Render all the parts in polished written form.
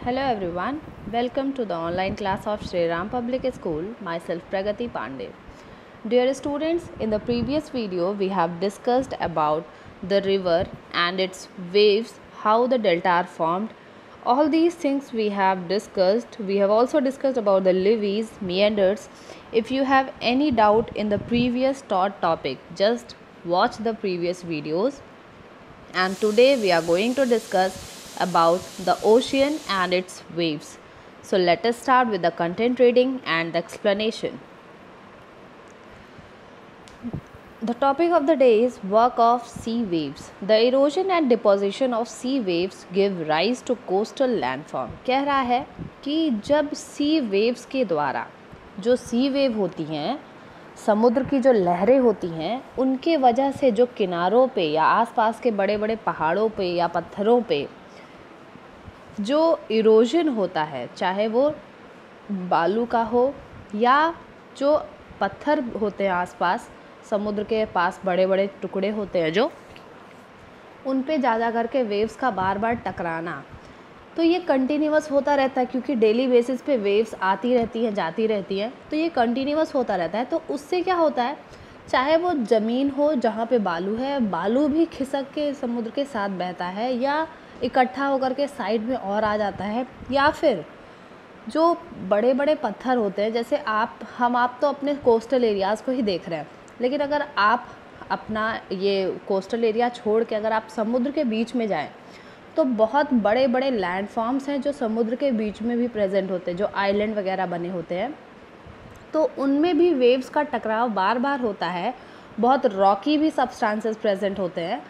Hello everyone, welcome to the online class of Shri Ram Public School, myself Pragati Pandey. Dear students, in the previous video we have discussed about the river and its waves, how the delta are formed. All these things we have discussed. We have also discussed about the levees, meanders. If you have any doubt in the previous taught topic, just watch the previous videos. And today we are going to discuss about the ocean and its waves. So let us start with the content reading and the explanation. The topic of the day is work of sea waves. The erosion and deposition of sea waves give rise to coastal landform. कह रहा है कि जब sea waves के द्वारा जो sea wave होती हैं, समुद्र की जो लहरें होती हैं, उनके वजह से जो किनारों पे या आसपास के बड़े बड़े पहाड़ों पे या पत्थरों पे जो इरोजन होता है, चाहे वो बालू का हो या जो पत्थर होते हैं आसपास समुद्र के पास बड़े बड़े टुकड़े होते हैं जो उन पे जा करके वेव्स का बार बार टकराना, तो ये कंटिन्यूअस होता रहता है क्योंकि डेली बेसिस पे वेव्स आती रहती हैं जाती रहती हैं, तो ये कंटिन्यूअस होता रहता है। तो उससे क्या होता है, चाहे वो ज़मीन हो जहाँ पे बालू है, बालू भी खिसक के समुद्र के साथ बहता है या इकट्ठा होकर के साइड में और आ जाता है, या फिर जो बड़े बड़े पत्थर होते हैं, जैसे आप तो अपने कोस्टल एरियाज़ को ही देख रहे हैं, लेकिन अगर आप अपना ये कोस्टल एरिया छोड़ के अगर आप समुद्र के बीच में जाएं तो बहुत बड़े बड़े लैंडफॉर्म्स हैं जो समुद्र के बीच में भी प्रेजेंट होते हैं, जो आइलैंड वगैरह बने होते हैं, तो उनमें भी वेव्स का टकराव बार बार होता है। बहुत रॉकी भी सब्सटेंसेस प्रेजेंट होते हैं,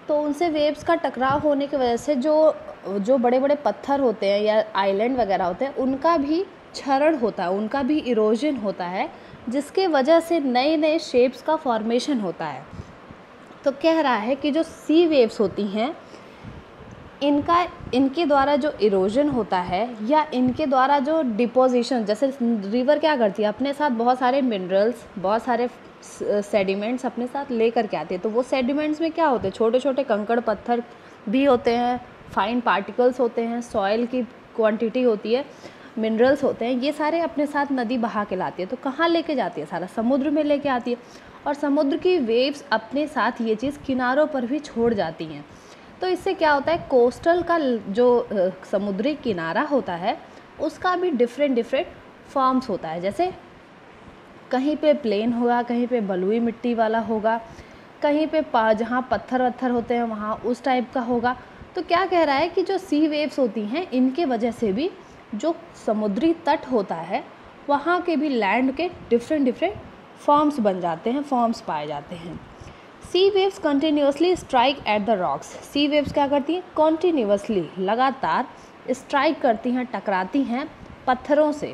तो उनसे वेव्स का टकराव होने की वजह से जो बड़े बड़े पत्थर होते हैं या आइलैंड वगैरह होते हैं, उनका भी क्षरण होता है, उनका भी इरोजन होता है, जिसके वजह से नए नए शेप्स का फॉर्मेशन होता है। तो कह रहा है कि जो सी वेव्स होती हैं इनके द्वारा जो इरोजन होता है या इनके द्वारा जो डिपोजिशन, जैसे रिवर क्या करती है, अपने साथ बहुत सारे मिनरल्स, बहुत सारे सेडिमेंट्स अपने साथ लेकर के आती है। तो वो सेडिमेंट्स में क्या होते हैं, छोटे छोटे कंकड़ पत्थर भी होते हैं, फाइन पार्टिकल्स होते हैं, सॉइल की क्वांटिटी होती है, मिनरल्स होते हैं, ये सारे अपने साथ नदी बहा के लाती है। तो कहाँ लेके जाती है, सारा समुद्र में लेके आती है, और समुद्र की वेव्स अपने साथ ये चीज़ किनारों पर भी छोड़ जाती हैं। तो इससे क्या होता है, कोस्टल का जो समुद्री किनारा होता है उसका भी डिफरेंट फॉर्म्स होता है। जैसे कहीं पे प्लेन होगा, कहीं पे बलुई मिट्टी वाला होगा, कहीं पे जहाँ पत्थर वत्थर होते हैं वहाँ उस टाइप का होगा। तो क्या कह रहा है कि जो सी वेव्स होती हैं इनके वजह से भी जो समुद्री तट होता है वहाँ के भी लैंड के डिफरेंट फॉर्म्स बन जाते हैं, फॉर्म्स पाए जाते हैं। Sea waves continuously strike at the rocks. Sea waves क्या करती हैं, कॉन्टीन्यूसली लगातार स्ट्राइक करती हैं, टकराती हैं पत्थरों से।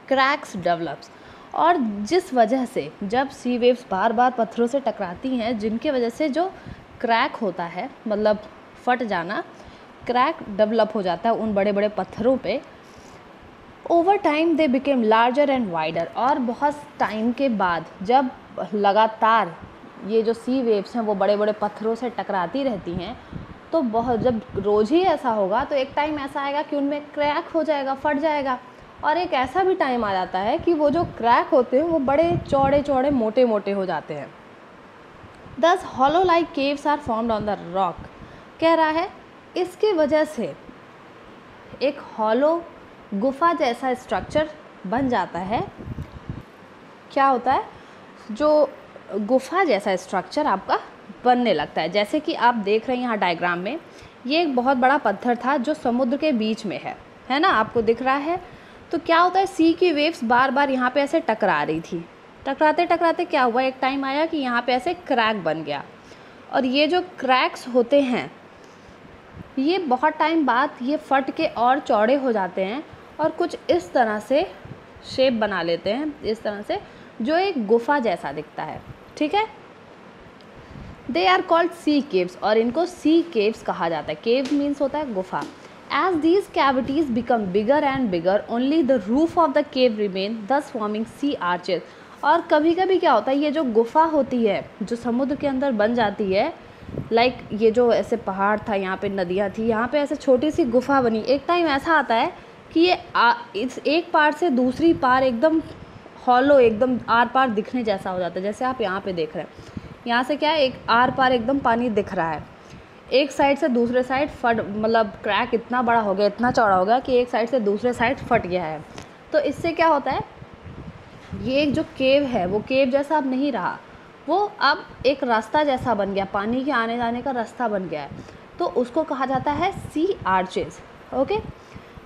क्रैक्स डेवलप्स, और जिस वजह से जब सी वेव्स बार बार पत्थरों से टकराती हैं, जिनके वजह से जो क्रैक होता है, मतलब फट जाना, क्रैक डेवलप हो जाता है उन बड़े बड़े पत्थरों पे। Over time they became larger and wider, और बहुत टाइम के बाद जब लगातार ये जो सी वेव्स हैं वो बड़े बड़े पत्थरों से टकराती रहती हैं, तो बहुत जब रोज़ ही ऐसा होगा तो एक टाइम ऐसा आएगा कि उनमें क्रैक हो जाएगा, फट जाएगा। और एक ऐसा भी टाइम आ जाता है कि वो जो क्रैक होते हैं वो बड़े चौड़े चौड़े मोटे मोटे हो जाते हैं। Thus hollow like caves are formed on the rock. कह रहा है इसके वजह से एक हॉलो गुफा जैसा स्ट्रक्चर बन जाता है। क्या होता है, जो गुफा जैसा स्ट्रक्चर आपका बनने लगता है। जैसे कि आप देख रहे हैं यहाँ डायग्राम में, ये एक बहुत बड़ा पत्थर था जो समुद्र के बीच में है ना, आपको दिख रहा है। तो क्या होता है, सी की वेव्स बार बार यहाँ पे ऐसे टकरा रही थी, टकराते टकराते क्या हुआ, एक टाइम आया कि यहाँ पे ऐसे क्रैक बन गया, और ये जो क्रैक्स होते हैं ये बहुत टाइम बाद ये फट के और चौड़े हो जाते हैं और कुछ इस तरह से शेप बना लेते हैं, इस तरह से, जो एक गुफा जैसा दिखता है। ठीक है, they are called sea caves, और इनको सी केव्स कहा जाता है। केव मीन्स होता है गुफा। As these cavities become bigger and bigger, only the roof of the cave remain, thus forming sea arches. और कभी कभी क्या होता है, ये जो गुफा होती है जो समुद्र के अंदर बन जाती है, लाइक ये जो ऐसे पहाड़ था, यहाँ पे नदियाँ थी, यहाँ पे ऐसे छोटी सी गुफा बनी। एक टाइम ऐसा आता है कि ये इस एक पार से दूसरी पार एकदम हॉलो, एकदम आर पार दिखने जैसा हो जाता है। जैसे आप यहाँ पे देख रहे हैं, यहाँ से क्या है, एक आर पार एकदम पानी दिख रहा है। एक साइड से दूसरे साइड फट, मतलब क्रैक इतना बड़ा हो गया, इतना चौड़ा हो गया कि एक साइड से दूसरे साइड फट गया है। तो इससे क्या होता है, ये जो केव है वो केव जैसा अब नहीं रहा, वो अब एक रास्ता जैसा बन गया, पानी के आने जाने का रास्ता बन गया है। तो उसको कहा जाता है sea arches. Okay,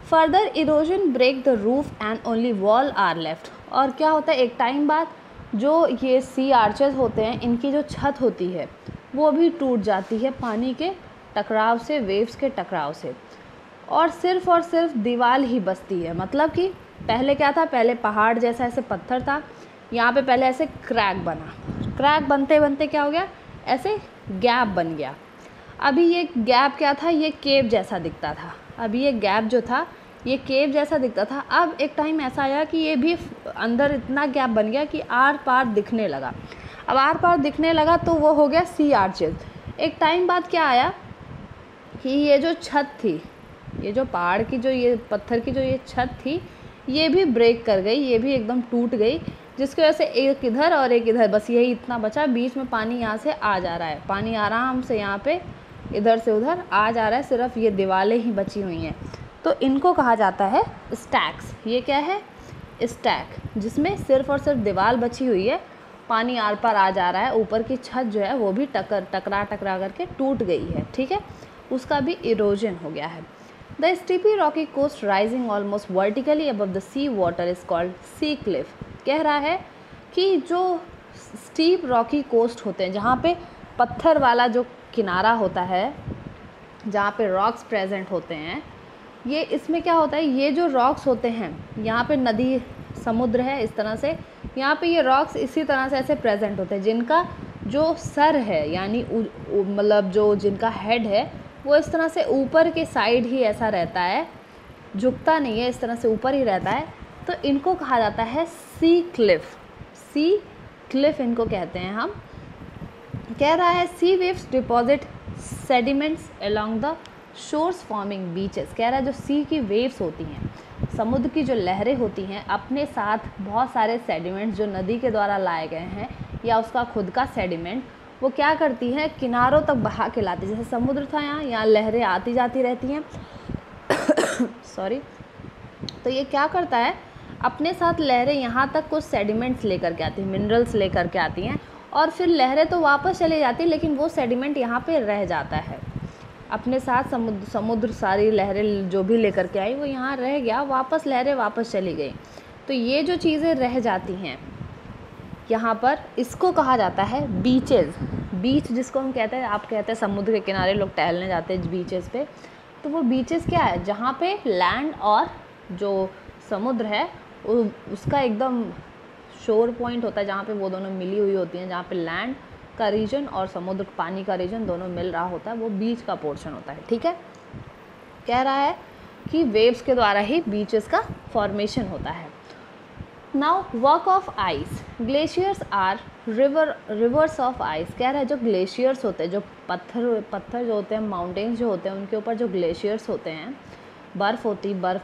further erosion break the roof and only wall are left. और क्या होता है, एक टाइम बाद जो ये सी आर्चेज होते हैं, इनकी जो छत होती है वो भी टूट जाती है पानी के टकराव से, वेव्स के टकराव से, और सिर्फ दीवार ही बचती है। मतलब कि पहले क्या था, पहले पहाड़ जैसा ऐसे पत्थर था, यहाँ पे पहले ऐसे क्रैक बना, क्रैक बनते बनते क्या हो गया, ऐसे गैप बन गया। अभी ये गैप क्या था, ये केव जैसा दिखता था। अभी ये गैप जो था ये केव जैसा दिखता था। अब एक टाइम ऐसा आया कि ये भी अंदर इतना गैप बन गया कि आर पार दिखने लगा। अब आर पार दिखने लगा तो वो हो गया सी आर्चेज। एक टाइम बाद क्या आया कि ये जो छत थी, ये जो पहाड़ की जो ये पत्थर की जो ये छत थी, ये भी ब्रेक कर गई, ये भी एकदम टूट गई, जिसकी वजह से एक इधर और एक इधर, बस यही इतना बचा। बीच में पानी यहाँ से आ जा रहा है, पानी आराम से यहाँ पे इधर से उधर आ जा रहा है, सिर्फ ये दीवारें ही बची हुई हैं। तो इनको कहा जाता है स्टैक्स। ये क्या है, स्टैक, जिसमें सिर्फ और सिर्फ दीवार बची हुई है, पानी आर पार आ जा रहा है, ऊपर की छत जो है वो भी टकरा करके टूट गई है। ठीक है, उसका भी इरोजन हो गया है। The steepy rocky coast rising almost vertically above the sea water is called sea cliff. कह रहा है कि जो स्टीप रॉकी कोस्ट होते हैं, जहाँ पे पत्थर वाला जो किनारा होता है, जहाँ पे रॉक्स प्रेजेंट होते हैं, ये इसमें क्या होता है, ये जो रॉक्स होते हैं, यहाँ पे नदी समुद्र है इस तरह से, यहाँ पे ये रॉक्स इसी तरह से ऐसे प्रेजेंट होते हैं, जिनका जो सर है, यानी मतलब जो जिनका हेड है वो इस तरह से ऊपर के साइड ही ऐसा रहता है, झुकता नहीं है, इस तरह से ऊपर ही रहता है। तो इनको कहा जाता है सी क्लिफ। सी क्लिफ इनको कहते हैं हम। कह रहा है sea waves deposit sediments along the shores forming beaches. कह रहा है जो सी की वेव्स होती हैं, समुद्र की जो लहरें होती हैं, अपने साथ बहुत सारे सेडिमेंट्स जो नदी के द्वारा लाए गए हैं या उसका खुद का सेडिमेंट, वो क्या करती हैं, किनारों तक बहा के लाती। जैसे समुद्र था यहाँ लहरें आती जाती रहती हैं सॉरी। तो ये क्या करता है, अपने साथ लहरें यहाँ तक कुछ सेडिमेंट्स लेकर के आती हैं, मिनरल्स लेकर के आती हैं, और फिर लहरें तो वापस चली जाती हैं, लेकिन वो सेडिमेंट यहाँ पे रह जाता है अपने साथ। समुद्र सारी लहरें जो भी लेकर के आई वो यहाँ रह गया, वापस लहरें वापस चली गई। तो ये जो चीज़ें रह जाती हैं यहाँ पर, इसको कहा जाता है बीचेस। बीच जिसको हम कहते हैं, आप कहते हैं समुद्र के किनारे लोग टहलने जाते हैं बीचेस पे, तो वो बीचेस क्या है, जहाँ पे लैंड और जो समुद्र है उसका एकदम शोर पॉइंट होता है, जहाँ पे वो दोनों मिली हुई होती हैं, जहाँ पे लैंड का रीजन और समुद्र पानी का रीजन दोनों मिल रहा होता है, वो बीच का पोर्शन होता है। ठीक है, कह रहा है कि वेव्स के द्वारा ही बीचेस का फॉर्मेशन होता है। Now work of ice, glaciers are rivers of ice. कह रहा है जो ग्लेशियर्स होते हैं, जो पत्थर जो होते हैं, माउंटेन्स जो होते हैं, उनके ऊपर जो ग्लेशियर्स होते हैं, बर्फ़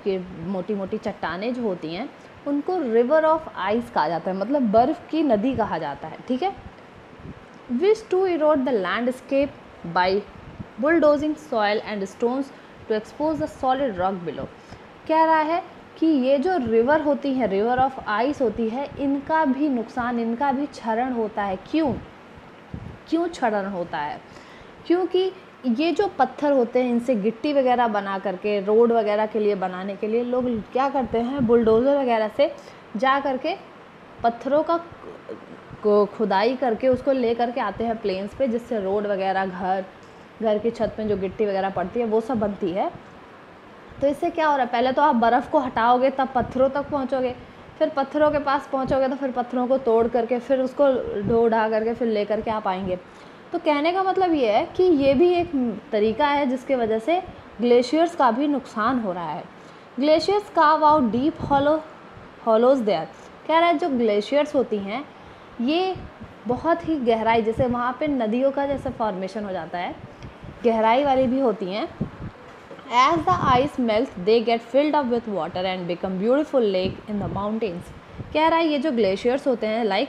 की मोटी मोटी चट्टानें जो होती हैं, उनको रिवर ऑफ आइस कहा जाता है, मतलब बर्फ़ की नदी कहा जाता है। ठीक है, which to erode the landscape by bulldozing soil and stones to expose the solid rock below. कह रहा है कि ये जो रिवर होती है, रिवर ऑफ आइस होती है, इनका भी नुकसान, इनका भी क्षरण होता है। क्यों क्षरण होता है? क्योंकि ये जो पत्थर होते हैं, इनसे गिट्टी वगैरह बना करके, रोड वगैरह के लिए बनाने के लिए लोग क्या करते हैं, बुलडोज़र वगैरह से जा करके पत्थरों को खुदाई करके उसको ले करके आते हैं प्लेन्स पे, जिससे रोड वगैरह, घर की छत में जो गिट्टी वगैरह पड़ती है वो सब बनती है। तो इससे क्या हो रहा है, पहले तो आप बर्फ़ को हटाओगे तब पत्थरों तक पहुँचोगे, फिर पत्थरों के पास पहुँचोगे तो फिर पत्थरों को तोड़ करके फिर उसको ढो ढा करके फिर ले करके आप आएंगे। तो कहने का मतलब ये है कि ये भी एक तरीका है जिसके वजह से ग्लेशियर्स का भी नुकसान हो रहा है। Glaciers carve out deep hollows there. कह रहा है जो ग्लेशियर्स होती हैं ये बहुत ही गहराई, जैसे वहाँ पे नदियों का जैसे फॉर्मेशन हो जाता है, गहराई वाली भी होती हैं। As the ice melt they get filled up with water and become beautiful lake in the mountains. कह रहा है ये जो ग्लेशियर्स होते हैं, लाइक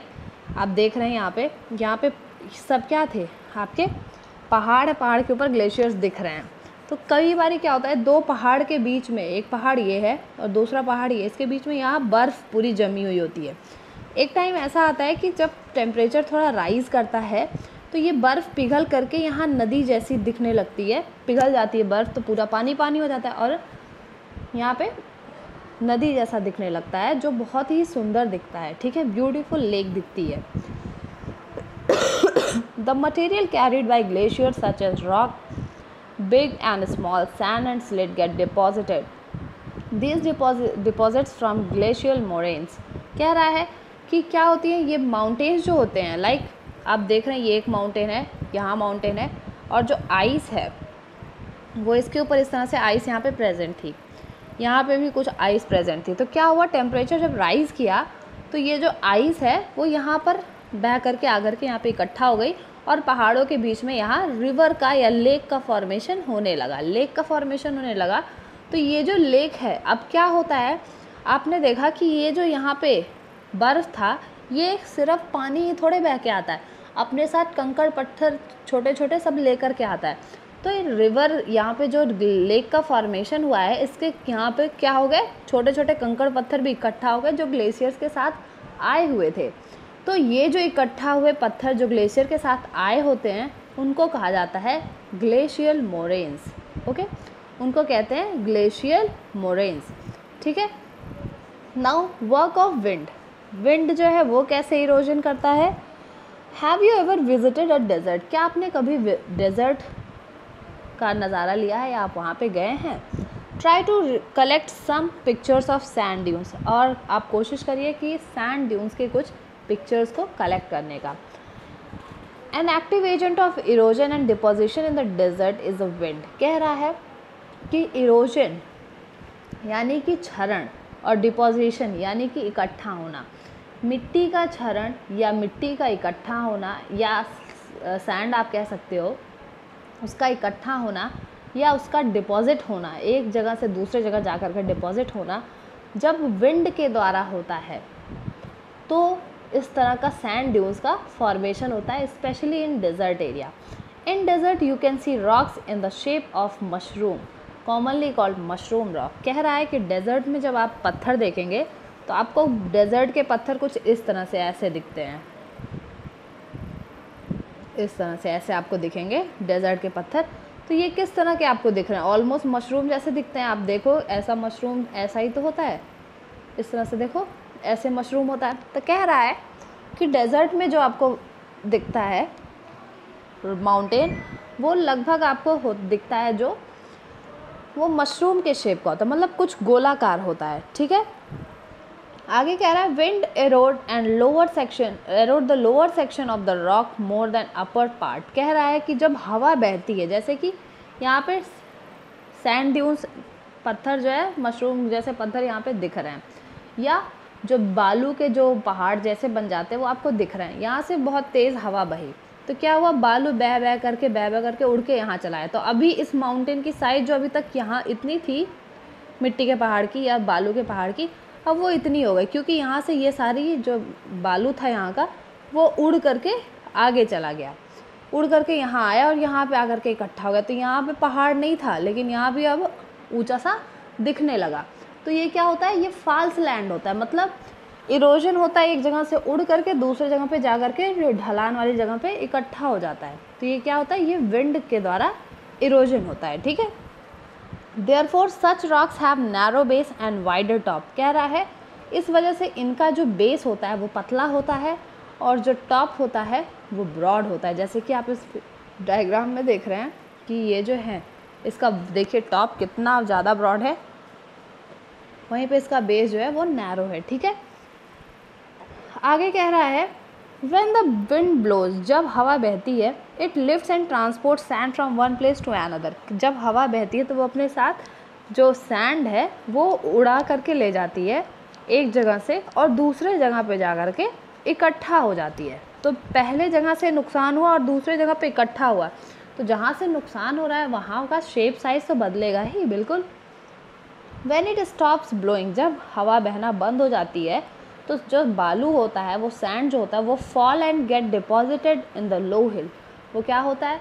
आप देख रहे हैं यहाँ पे सब क्या थे आपके पहाड़ है, पहाड़ के ऊपर ग्लेशियर्स दिख रहे हैं। तो कई बार क्या होता है, दो पहाड़ के बीच में, एक पहाड़ ये है और दूसरा पहाड़ ये, इसके बीच में यहाँ बर्फ़ पूरी जमी हुई होती है। एक टाइम ऐसा आता है कि जब टेम्परेचर थोड़ा राइज़ करता है तो ये बर्फ़ पिघल करके यहाँ नदी जैसी दिखने लगती है, पिघल जाती है बर्फ़, तो पूरा पानी पानी हो जाता है और यहाँ पे नदी जैसा दिखने लगता है, जो बहुत ही सुंदर दिखता है। ठीक है, ब्यूटीफुल लेक दिखती है। The material carried by glaciers such as rock, big and small sand and slate get deposited. These deposits from glacial moraines. कह रहा है कि क्या होती है ये माउंटेन्स जो होते हैं, लाइक आप देख रहे हैं ये एक माउंटेन है, यहाँ माउंटेन है, और जो आइस है वो इसके ऊपर इस तरह से आइस यहाँ पे प्रेजेंट थी, यहाँ पे भी कुछ आइस प्रेजेंट थी। तो क्या हुआ, टेम्परेचर जब राइज़ किया तो ये जो आइस है वो यहाँ पर बह करके आकर के यहाँ पे इकट्ठा हो गई और पहाड़ों के बीच में यहाँ रिवर का या लेक का फॉर्मेशन होने लगा, लेक का फॉर्मेशन होने लगा। तो ये जो लेक है, अब क्या होता है, आपने देखा कि ये जो यहाँ पे बर्फ़ था ये सिर्फ पानी ही थोड़े बह के आता है, अपने साथ कंकड़ पत्थर छोटे छोटे सब लेकर के आता है। तो ये रिवर यहाँ पे जो लेक का फॉर्मेशन हुआ है, इसके यहाँ पे क्या हो गए, छोटे छोटे कंकड़ पत्थर भी इकट्ठा हो गए जो ग्लेशियर्स के साथ आए हुए थे। तो ये जो इकट्ठा हुए पत्थर जो ग्लेशियर के साथ आए होते हैं उनको कहा जाता है ग्लेशियल मोरेन्स। ओके, उनको कहते हैं ग्लेशियल मोरेन्स। ठीक है, now work of wind. Wind जो है वो कैसे इरोजन करता है। Have you ever visited a desert. क्या आपने कभी डेजर्ट का नज़ारा लिया है या आप वहाँ पे गए हैं। Try to collect some pictures of sand dunes. और आप कोशिश करिए कि सैंड ड्यून्स के कुछ पिक्चर्स को कलेक्ट करने का। An active agent of erosion and deposition in the desert is a wind. कह रहा है कि इरोजन यानी कि क्षरण और डिपोजिशन यानी कि इकट्ठा होना, मिट्टी का क्षरण या मिट्टी का इकट्ठा होना या सैंड आप कह सकते हो, उसका इकट्ठा होना या उसका डिपॉजिट होना, एक जगह से दूसरे जगह जा कर के डिपॉजिट होना, जब विंड के द्वारा होता है तो इस तरह का सैंड ड्यून्स का फॉर्मेशन होता है, specially in desert area. In desert you can see rocks in the shape of mushroom, commonly called mushroom rock. कह रहा है कि डेजर्ट में जब आप पत्थर देखेंगे तो आपको डेजर्ट के पत्थर कुछ इस तरह से ऐसे दिखते हैं, इस तरह से ऐसे आपको दिखेंगे डेजर्ट के पत्थर। तो ये किस तरह के आपको दिख रहे हैं, ऑलमोस्ट मशरूम जैसे दिखते हैं। आप देखो ऐसा मशरूम ऐसा ही तो होता है, इस तरह से देखो ऐसे मशरूम होता है। तो कह रहा है कि डेजर्ट में जो आपको दिखता है माउंटेन, वो लगभग आपको दिखता है जो वो मशरूम के शेप का होता है, मतलब कुछ गोलाकार होता है। ठीक है, आगे कह रहा है wind arrowed and lower section arrowed the lower section of the rock more than upper part. कह रहा है कि जब हवा बहती है, जैसे कि यहाँ पे सैंड ड्यून्स पत्थर जो है मशरूम जैसे पत्थर यहाँ पे दिख रहे हैं, या जो बालू के जो पहाड़ जैसे बन जाते हैं वो आपको दिख रहे हैं। यहाँ से बहुत तेज़ हवा बही तो क्या हुआ, बालू बह बह करके उड़ के यहाँ चला है। तो अभी इस माउंटेन की साइज जो अभी तक यहाँ इतनी थी मिट्टी के पहाड़ की या बालू के पहाड़ की, अब वो इतनी हो गई, क्योंकि यहाँ से ये सारी जो बालू था यहाँ का वो उड़ करके आगे चला गया, उड़ करके यहाँ आया और यहाँ पे आकर के इकट्ठा हो गया। तो यहाँ पे पहाड़ नहीं था, लेकिन यहाँ भी अब ऊंचा सा दिखने लगा। तो ये क्या होता है, ये फॉल्स लैंड होता है, मतलब इरोजन होता है, एक जगह से उड़ करके दूसरे जगह पे जा करके ढलान वाली जगह पे इकट्ठा हो जाता है। तो ये क्या होता है, ये विंड के द्वारा इरोजन होता है। ठीक है, Therefore such rocks have narrow base and wider top। कह रहा है इस वजह से इनका जो बेस होता है वो पतला होता है और जो टॉप होता है वो ब्रॉड होता है। जैसे कि आप इस डायग्राम में देख रहे हैं कि ये जो है इसका देखिए टॉप कितना ज़्यादा ब्रॉड है, वहीं पे इसका बेस जो है वो नैरो है। ठीक है, आगे कह रहा है When the wind blows, जब हवा बहती है, it lifts and transports sand from one place to another। जब हवा बहती है तो वो अपने साथ जो सैंड है वो उड़ा करके ले जाती है एक जगह से और दूसरे जगह पे जा कर के इकट्ठा हो जाती है। तो पहले जगह से नुकसान हुआ और दूसरे जगह पे इकट्ठा हुआ, तो जहाँ से नुकसान हो रहा है वहाँ का शेप साइज तो बदलेगा ही बिल्कुल। When it stops blowing, जब हवा बहना बंद हो जाती है तो जो बालू होता है, वो सैंड जो होता है, वो fall and get deposited in the low hill. वो क्या होता है,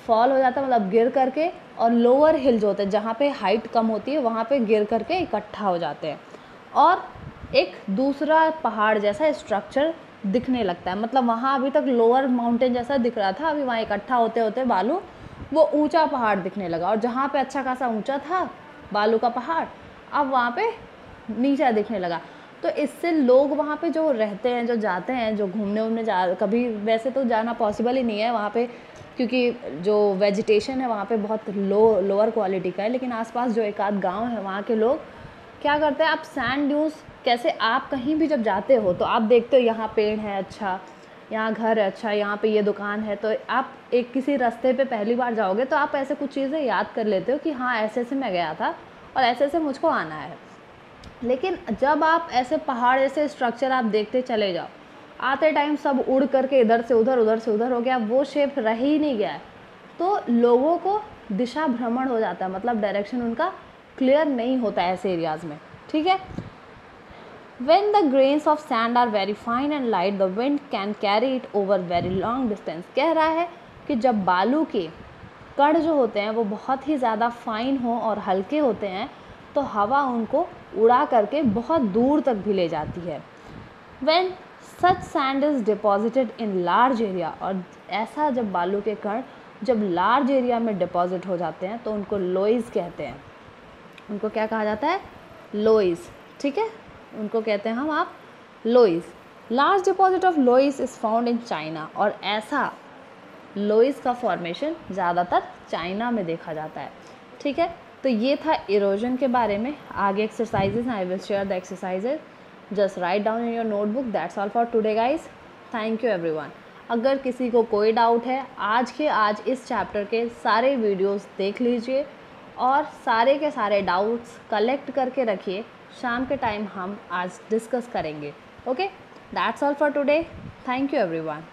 फॉल हो जाता है मतलब गिर करके, और लोअर हिल जो होते हैं जहाँ पे हाइट कम होती है वहाँ पे गिर करके इकट्ठा हो जाते हैं और एक दूसरा पहाड़ जैसा स्ट्रक्चर दिखने लगता है। मतलब वहाँ अभी तक लोअर माउंटेन जैसा दिख रहा था, अभी वहाँ इकट्ठा होते होते बालू वो ऊंचा पहाड़ दिखने लगा, और जहाँ पे अच्छा खासा ऊंचा था बालू का पहाड़, अब वहाँ पे नीचा दिखने लगा। तो इससे लोग वहाँ पे जो रहते हैं, जो जाते हैं, जो घूमने उमने कभी वैसे तो जाना पॉसिबल ही नहीं है वहाँ पे, क्योंकि जो वेजिटेशन है वहाँ पे बहुत लोअर क्वालिटी का है, लेकिन आसपास जो एक आध गांव है वहाँ के लोग क्या करते हैं, आप सैंड ड्यून्स कैसे, आप कहीं भी जब जाते हो तो आप देखते हो यहाँ पेड़ है अच्छा, यहाँ घर है अच्छा, यहाँ पे ये दुकान है, तो आप एक किसी रास्ते पे पहली बार जाओगे तो आप ऐसे कुछ चीज़ें याद कर लेते हो कि हाँ ऐसे ऐसे मैं गया था और ऐसे ऐसे मुझको आना है। लेकिन जब आप ऐसे पहाड़ जैसे स्ट्रक्चर आप देखते चले जाओ, आते टाइम सब उड़ करके इधर से उधर हो गया, वो शेप रह ही नहीं गया है, तो लोगों को दिशा भ्रमण हो जाता है, मतलब डायरेक्शन उनका क्लियर नहीं होता है ऐसे एरियाज़ में। ठीक है। When the grains of sand are very fine and light, the wind can carry it over very long distance। कह रहा है कि जब बालू के कण जो होते हैं वो बहुत ही ज़्यादा फाइन हो और हल्के होते हैं तो हवा उनको उड़ा करके बहुत दूर तक भी ले जाती है। When such sand is deposited in large area, और ऐसा जब बालू के कण जब लार्ज एरिया में डिपॉजिट हो जाते हैं तो उनको लोइस कहते हैं। उनको क्या कहा जाता है, लोइस। ठीक है, उनको कहते हैं हम आप loess. Large deposit of loess is found in China, और ऐसा लोइस का फॉर्मेशन ज़्यादातर चाइना में देखा जाता है। ठीक है, तो ये था इरोजन के बारे में। आगे exercises, I will share the exercises, just write down in your notebook. That's all for today guys, thank you everyone. अगर किसी को कोई डाउट है, आज के आज इस चैप्टर के सारे वीडियोस देख लीजिए और सारे के सारे डाउट्स कलेक्ट करके रखिए, शाम के टाइम हम आज डिस्कस करेंगे। Okay, that's all for today, thank you everyone.